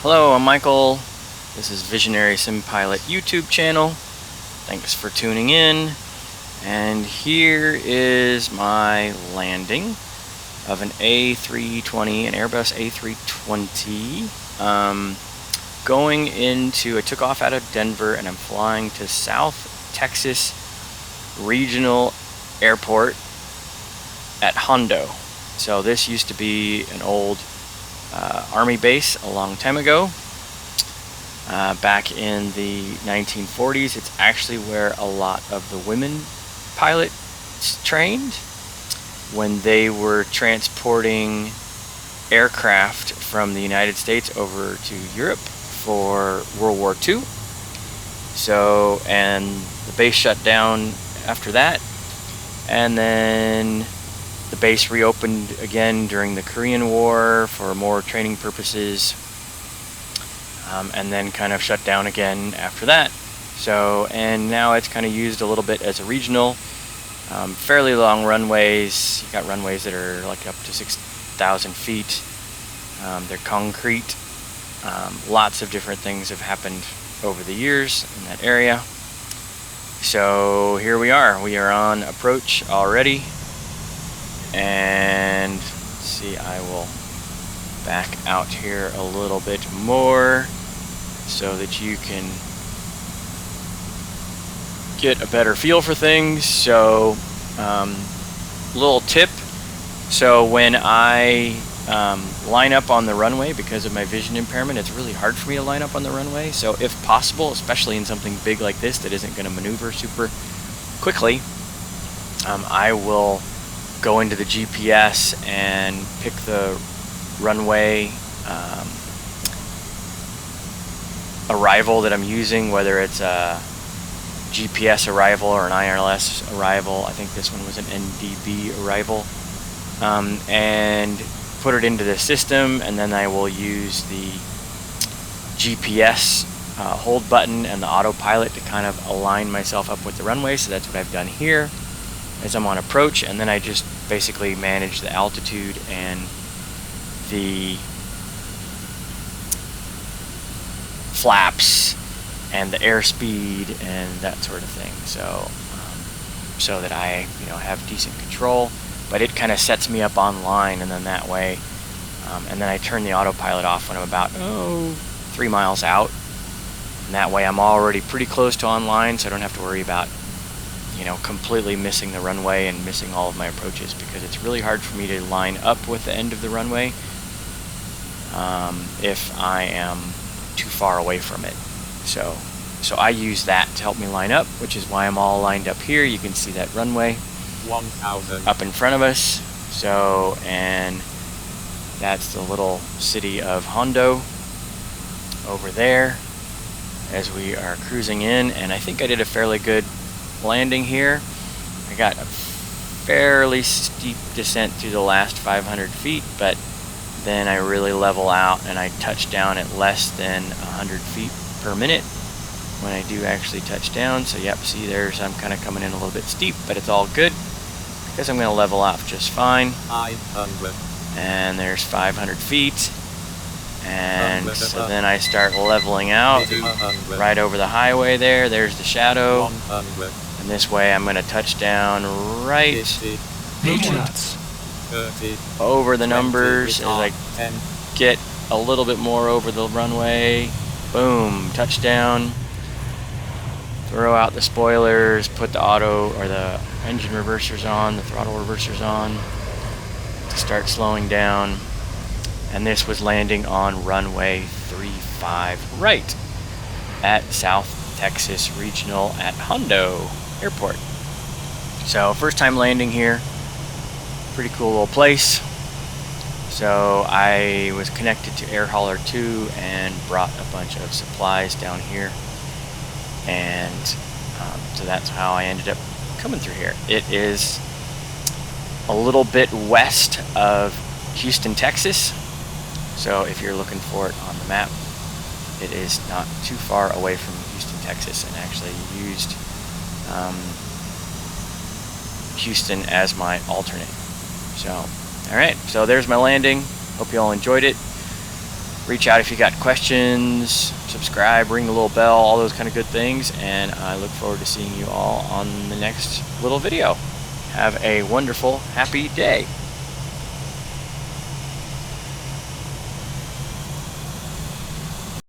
Hello, I'm Michael. This is Visionary Sim Pilot YouTube channel. Thanks for tuning in. And here is my landing of an A320, an Airbus A320. I took off out of Denver and I'm flying to South Texas Regional Airport at Hondo. So this used to be an old Army base a long time ago, back in the 1940s. It's actually where a lot of the women pilots trained when they were transporting aircraft from the United States over to Europe for World War II. So, and the base shut down after that, and then the base reopened again during the Korean War for more training purposes, and then kind of shut down again after that. So, and now it's kind of used a little bit as a regional. Fairly long runways. You got runways that are like up to 6,000 feet. They're concrete. Lots of different things have happened over the years in that area. So here we are. We are on approach already. And let's see, I will back out here a little bit more so that you can get a better feel for things. So, little tip. So when I line up on the runway, because of my vision impairment, it's really hard for me to line up on the runway. So if possible, especially in something big like this that isn't going to maneuver super quickly, I will go into the GPS and pick the runway arrival that I'm using, whether it's a GPS arrival or an ILS arrival. I think this one was an NDB arrival, and put it into the system, and then I will use the GPS hold button and the autopilot to kind of align myself up with the runway. So that's what I've done here as I'm on approach, and then I just basically manage the altitude and the flaps and the airspeed and that sort of thing, so that I have decent control. But it kind of sets me up online, and then that way, and then I turn the autopilot off when I'm about 3 miles out, and that way I'm already pretty close to online, so I don't have to worry about completely missing the runway and missing all of my approaches, because it's really hard for me to line up with the end of the runway if I am too far away from it. So I use that to help me line up, which is why I'm all lined up here. You can see that runway 1,000 up in front of us. So, and that's the little city of Hondo over there as we are cruising in, and I think I did a fairly good landing here. I got a fairly steep descent through the last 500 feet, but then I really level out and I touch down at less than 100 feet per minute when I do actually touch down. So yep, see, I'm kind of coming in a little bit steep, but it's all good because I'm going to level out just fine. 500. And there's 500 feet. And so then I start leveling out right over the highway there. There's the shadow. 100. And this way I'm going to touch down right over the numbers as I get a little bit more over the runway. Boom, touchdown. Throw out the spoilers, put the auto or the engine reversers on, the throttle reversers on to start slowing down. And this was landing on runway 35 right at South Texas Regional at Hondo Airport. So first time landing here. Pretty cool little place. So I was connected to Air Hauler 2 and brought a bunch of supplies down here. And so that's how I ended up coming through here. It is a little bit west of Houston, Texas. So if you're looking for it on the map, it is not too far away from Houston, Texas, and actually used Houston as my alternate. So, alright, so there's my landing. Hope you all enjoyed it. Reach out if you got questions, subscribe, ring the little bell, all those kind of good things, and I look forward to seeing you all on the next little video. Have a wonderful, happy day.